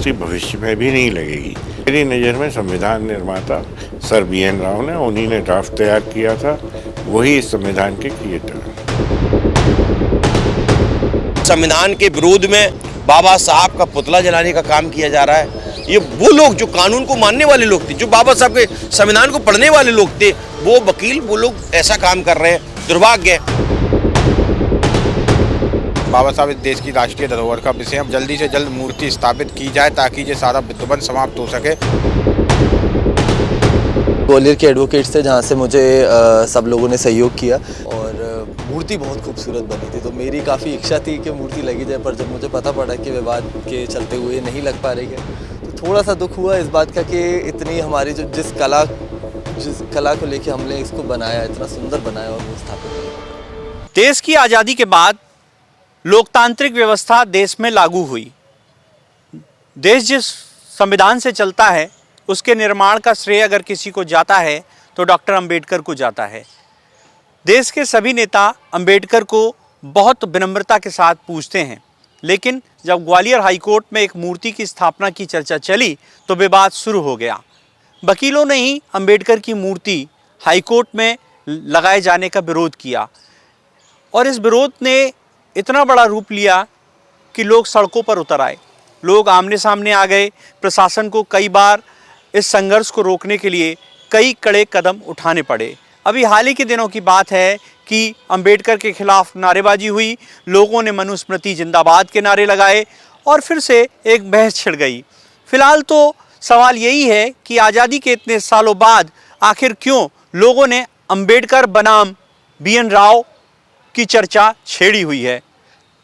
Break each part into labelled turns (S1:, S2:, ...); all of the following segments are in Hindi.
S1: मूर्ति भविष्य में भी नहीं लगेगी। मेरी नज़र में संविधान निर्माता सर BN राव ने, उन्हीं ने ड्राफ्ट तैयार किया था, वही इस संविधान के क्रिएटर हैं।
S2: संविधान के विरोध में बाबा साहब का पुतला जलाने का काम किया जा रहा है। ये वो लोग जो कानून को मानने वाले लोग थे, जो बाबा साहब के संविधान को पढ़ने वाले लोग थे, वो वकील वो लोग ऐसा काम कर रहे हैं। दुर्भाग्य है।
S3: बाबा साहब इस देश की राष्ट्रीय धरोहर का विषय है। जल्दी से जल्द मूर्ति स्थापित की जाए ताकि ये सारा विध्वंस समाप्त हो सके।
S4: ग्वालियर के एडवोकेट्स थे, जहाँ से मुझे सब लोगों ने सहयोग किया और मूर्ति बहुत खूबसूरत बनी थी। तो मेरी काफ़ी इच्छा थी कि मूर्ति लगी जाए, पर जब मुझे पता पड़ा कि विवाद के चलते हुए नहीं लग पा रही है, तो थोड़ा सा दुख हुआ इस बात का कि इतनी हमारी जो जिस कला को लेके हमने इसको बनाया, इतना सुंदर बनाया और वो स्थापित किया।
S5: देश की आज़ादी के बाद लोकतांत्रिक व्यवस्था देश में लागू हुई। देश जिस संविधान से चलता है उसके निर्माण का श्रेय अगर किसी को जाता है तो डॉक्टर अंबेडकर को जाता है। देश के सभी नेता अंबेडकर को बहुत विनम्रता के साथ पूजते हैं, लेकिन जब ग्वालियर हाईकोर्ट में एक मूर्ति की स्थापना की चर्चा चली तो विवाद शुरू हो गया। वकीलों ने ही अंबेडकर की मूर्ति हाईकोर्ट में लगाए जाने का विरोध किया और इस विरोध ने इतना बड़ा रूप लिया कि लोग सड़कों पर उतर आए, लोग आमने सामने आ गए। प्रशासन को कई बार इस संघर्ष को रोकने के लिए कई कड़े कदम उठाने पड़े। अभी हाल ही के दिनों की बात है कि अंबेडकर के खिलाफ नारेबाजी हुई, लोगों ने मनुस्मृति जिंदाबाद के नारे लगाए और फिर से एक बहस छिड़ गई। फिलहाल तो सवाल यही है कि आज़ादी के इतने सालों बाद आखिर क्यों लोगों ने अंबेडकर बनाम BN राव की चर्चा छेड़ी हुई है।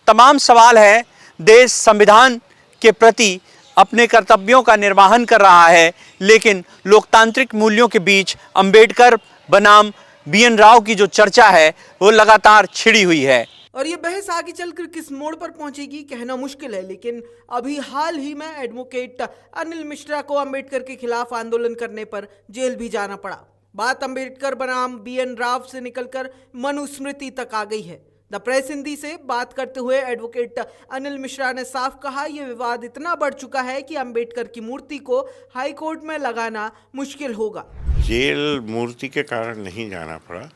S5: तमाम सवाल है। देश संविधान के प्रति अपने कर्तव्यों का निर्वहन कर रहा है, लेकिन लोकतांत्रिक मूल्यों के बीच अंबेडकर बनाम BN राव की जो चर्चा है वो लगातार छिड़ी हुई है।
S6: और ये बहस आगे चलकर किस मोड़ पर पहुंचेगी कहना मुश्किल है, लेकिन अभी हाल ही में एडवोकेट अनिल मिश्रा को अंबेडकर के खिलाफ आंदोलन करने पर जेल भी जाना पड़ा। बात अंबेडकर बनाम BN राव से निकलकर मनुस्मृति तक आ गई है। द प्रेस हिंदी से बात करते हुए एडवोकेट अनिल मिश्रा ने साफ कहा, यह विवाद इतना बढ़ चुका है कि अंबेडकर की मूर्ति को हाई कोर्ट में लगाना मुश्किल होगा।
S1: जेल मूर्ति के कारण नहीं जाना पड़ा।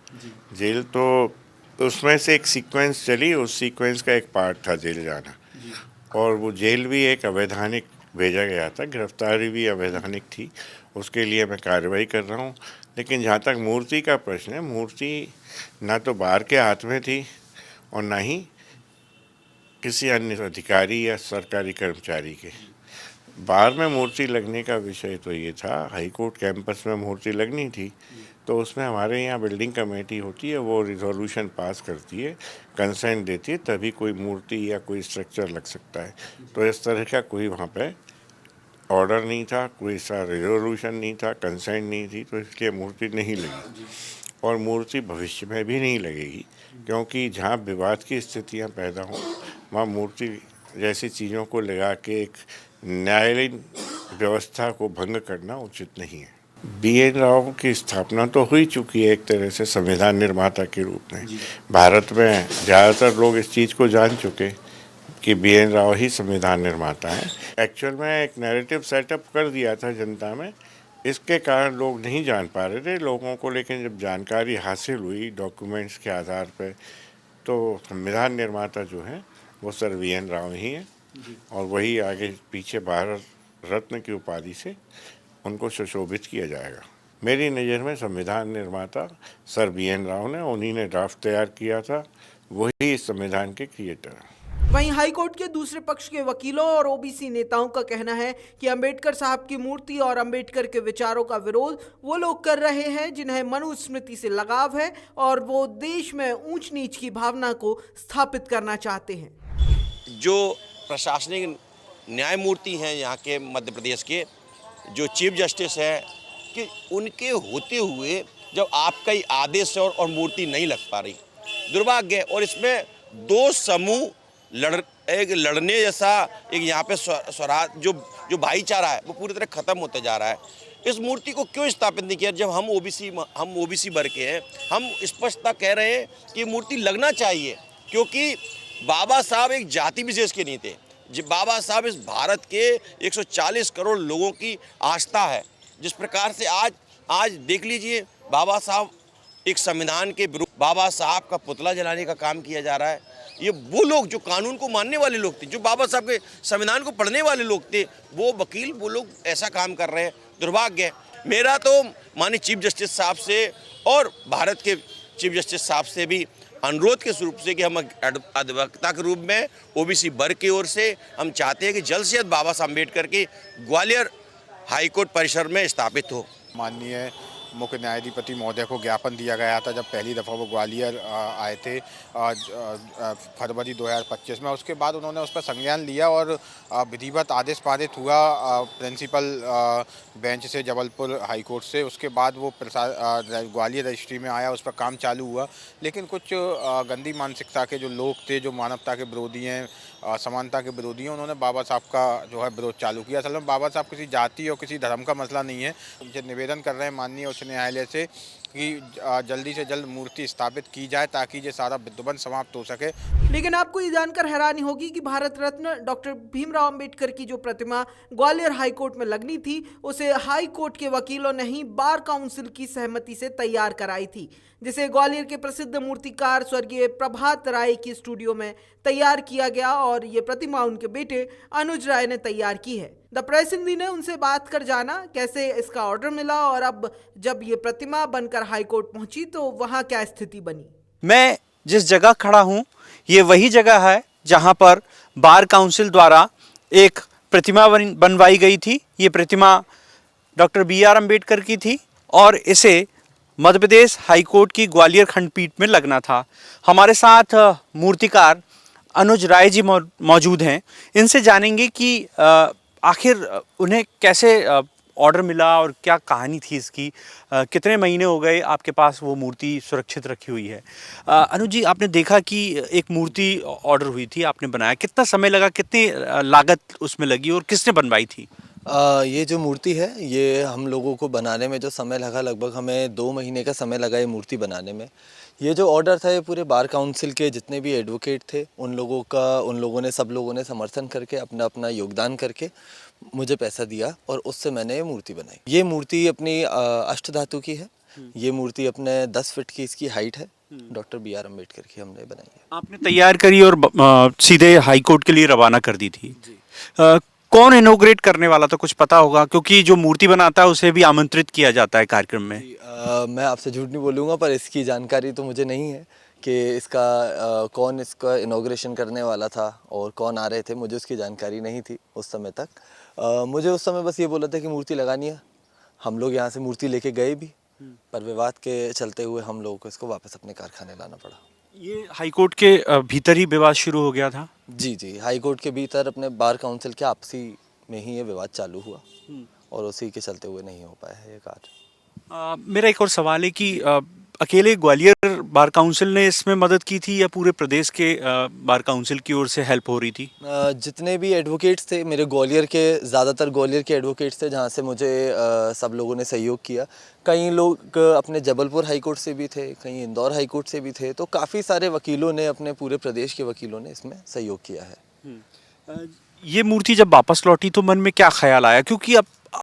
S1: जेल तो उसमें से एक सीक्वेंस चली, उस सीक्वेंस का एक पार्ट था जेल जाना, और वो जेल भी एक अवैधानिक भेजा गया था, गिरफ्तारी भी अवैधानिक थी। उसके लिए मैं कार्रवाई कर रहा हूँ। लेकिन जहाँ तक मूर्ति का प्रश्न है, मूर्ति ना तो बार के हाथ में थी और ना ही किसी अन्य अधिकारी या सरकारी कर्मचारी के। बार में मूर्ति लगने का विषय तो ये था, हाईकोर्ट कैंपस में मूर्ति लगनी थी, तो उसमें हमारे यहाँ बिल्डिंग कमेटी होती है, वो रिजोल्यूशन पास करती है, कंसेंट देती है, तभी कोई मूर्ति या कोई स्ट्रक्चर लग सकता है। तो इस तरह का कोई वहाँ पे ऑर्डर नहीं था, कोई सा रिजोल्यूशन नहीं था, कंसेंट नहीं थी, तो इसलिए मूर्ति नहीं लगी और मूर्ति भविष्य में भी नहीं लगेगी, क्योंकि जहाँ विवाद की स्थितियाँ पैदा हों वहाँ मूर्ति जैसी चीज़ों को लगा के एक न्यायालयीन व्यवस्था को भंग करना उचित नहीं है। BN राव की स्थापना तो हो ही चुकी है एक तरह से संविधान निर्माता के रूप में। भारत में ज़्यादातर लोग इस चीज़ को जान चुके कि BN राव ही संविधान निर्माता है। एक्चुअल में एक नैरेटिव सेटअप कर दिया था जनता में, इसके कारण लोग नहीं जान पा रहे थे लोगों को, लेकिन जब जानकारी हासिल हुई डॉक्यूमेंट्स के आधार पर, तो संविधान निर्माता जो है वो सर BN राव ही हैं और वही आगे पीछे भारत रत्न की उपाधि से उनको सुशोभित किया जाएगा। मेरी नज़र में संविधान निर्माता सर BN राव ने, उन्हीं ने ड्राफ्ट तैयार किया था, वही इस संविधान के क्रिएटर हैं।
S6: वहीं हाईकोर्ट के दूसरे पक्ष के वकीलों और OBC नेताओं का कहना है कि अंबेडकर साहब की मूर्ति और अंबेडकर के विचारों का विरोध वो लोग कर रहे हैं जिन्हें मनुस्मृति से लगाव है और वो देश में ऊंच नीच की भावना को स्थापित करना चाहते हैं।
S2: जो प्रशासनिक न्यायमूर्ति हैं यहाँ के मध्य प्रदेश के, जो चीफ जस्टिस है, कि उनके होते हुए जब आपका ही आदेश है और मूर्ति नहीं लग पा रही, दुर्भाग्य है। और इसमें दो समूह एक लड़ने जैसा एक यहाँ पे स्वराज जो भाईचारा है वो पूरी तरह खत्म होते जा रहा है। इस मूर्ति को क्यों स्थापित नहीं किया? जब हम ओबीसी वर्ग के हैं, हम स्पष्टता कह रहे हैं कि मूर्ति लगना चाहिए, क्योंकि बाबा साहब एक जाति विशेष के नहीं थे, बाबा साहब इस भारत के 140 करोड़ लोगों की आस्था है। जिस प्रकार से आज देख लीजिए, बाबा साहब एक संविधान के विरुद्ध बाबा साहब का पुतला जलाने का काम किया जा रहा है। ये वो लोग जो कानून को मानने वाले लोग थे, जो बाबा साहब के संविधान को पढ़ने वाले लोग थे, वो वकील वो लोग ऐसा काम कर रहे हैं। दुर्भाग्य है। मेरा तो माननीय चीफ जस्टिस साहब से और भारत के चीफ जस्टिस साहब से भी अनुरोध के रूप से कि हम अधिवक्ता के रूप में ओबीसी वर्ग की ओर से हम चाहते हैं कि जल्द से जल्द बाबा साहब अम्बेडकर की ग्वालियर हाईकोर्ट परिसर में स्थापित हो।
S3: माननीय मुख्य न्यायाधिपति महोदय को ज्ञापन दिया गया था जब पहली दफ़ा वो ग्वालियर आए थे फरवरी 2025 में। उसके बाद उन्होंने उस पर संज्ञान लिया और विधिवत आदेश पारित हुआ प्रिंसिपल बेंच से, जबलपुर हाई कोर्ट से। उसके बाद वो ग्वालियर रजिस्ट्री में आया, उस पर काम चालू हुआ। लेकिन कुछ गंदी मानसिकता के जो लोग थे, जो मानवता के विरोधी हैं, समानता के विरोधी हैं, उन्होंने बाबा साहब का जो है विरोध चालू किया। असल में बाबा साहब किसी जाति और किसी धर्म का मसला नहीं है। उनसे निवेदन कर रहे हैं माननीय उच्च न्यायालय से कि जल्दी से जल्द मूर्ति स्थापित की जाए ताकि ये सारा विध्वंस समाप्त हो सके।
S6: लेकिन आपको ये जानकर हैरानी होगी कि भारत रत्न डॉक्टर भीमराव अंबेडकर की जो प्रतिमा ग्वालियर हाई कोर्ट में लगनी थी, उसे हाई कोर्ट के वकीलों ने ही बार काउंसिल की सहमति से तैयार कराई थी, जिसे ग्वालियर के प्रसिद्ध मूर्तिकार स्वर्गीय प्रभात राय की स्टूडियो में तैयार किया गया और ये प्रतिमा उनके बेटे अनुज राय ने तैयार की है। द प्रेस हिंदी ने उनसे बात कर जाना कैसे इसका ऑर्डर मिला और अब जब ये प्रतिमा बनकर हाई कोर्ट पहुंची तो वहां क्या स्थिति बनी।
S5: मैं जिस जगह खड़ा हूं, ये वही जगह है जहां पर बार काउंसिल द्वारा एक प्रतिमा बनवाई गई थी। ये प्रतिमा डॉक्टर BR अम्बेडकर की थी और इसे मध्य प्रदेश हाई कोर्ट की ग्वालियर खंडपीठ में लगना था। हमारे साथ मूर्तिकार अनुज राय जी मौजूद हैं। इनसे जानेंगे कि आखिर उन्हें कैसे ऑर्डर मिला और क्या कहानी थी इसकी। कितने महीने हो गए आपके पास वो मूर्ति सुरक्षित रखी हुई है। अनुज जी, आपने देखा कि एक मूर्ति ऑर्डर हुई थी, आपने बनाया, कितना समय लगा, कितनी लागत उसमें लगी और किसने बनवाई थी?
S4: ये जो मूर्ति है, ये हम लोगों को बनाने में जो समय लगा, लगभग हमें 2 महीने का समय लगा ये मूर्ति बनाने में। ये जो ऑर्डर था, ये पूरे बार काउंसिल के जितने भी एडवोकेट थे उन सब लोगों ने समर्थन करके अपना अपना योगदान करके मुझे पैसा दिया और उससे मैंने ये मूर्ति बनाई। ये मूर्ति अपनी अष्ट धातु की है। ये मूर्ति अपने 10 फीट की इसकी हाइट है। डॉक्टर BR अम्बेडकर की हमने बनाई है।
S5: आपने तैयार करी और सीधे हाई कोर्ट के लिए रवाना कर दी थी। कौन इनॉग्रेट करने वाला था, कुछ पता होगा? क्योंकि जो मूर्ति बनाता है उसे भी आमंत्रित किया जाता है कार्यक्रम में।
S4: मैं आपसे झूठ नहीं बोलूँगा, पर इसकी जानकारी तो मुझे नहीं है कि इसका कौन इसका इनॉग्रेशन करने वाला था और कौन आ रहे थे। मुझे उसकी जानकारी नहीं थी उस समय तक। मुझे उस समय बस ये बोला था कि मूर्ति लगानी है। हम लोग यहाँ से मूर्ति लेके गए भी, पर विवाद के चलते हुए हम लोगों को इसको वापस अपने कारखाने लाना पड़ा।
S5: ये हाई कोर्ट के भीतर ही विवाद शुरू हो गया था?
S4: जी, हाई कोर्ट के भीतर अपने बार काउंसिल के आपसी में ही ये विवाद चालू हुआ और उसी के चलते हुए नहीं हो पाया है ये कार्य।
S5: मेरा एक और सवाल है कि अकेले ग्वालियर बार काउंसिल ने इसमें मदद की थी या पूरे प्रदेश के बार काउंसिल की ओर से हेल्प हो रही थी?
S4: जितने भी एडवोकेट्स थे मेरे ज़्यादातर ग्वालियर के एडवोकेट्स थे, जहाँ से मुझे सब लोगों ने सहयोग किया। कई लोग अपने जबलपुर हाई कोर्ट से भी थे, कहीं इंदौर हाई कोर्ट से भी थे, तो काफ़ी सारे वकीलों ने, अपने पूरे प्रदेश के वकीलों ने इसमें सहयोग किया है।
S5: ये मूर्ति जब वापस लौटी तो मन में क्या ख्याल आया? क्योंकि अब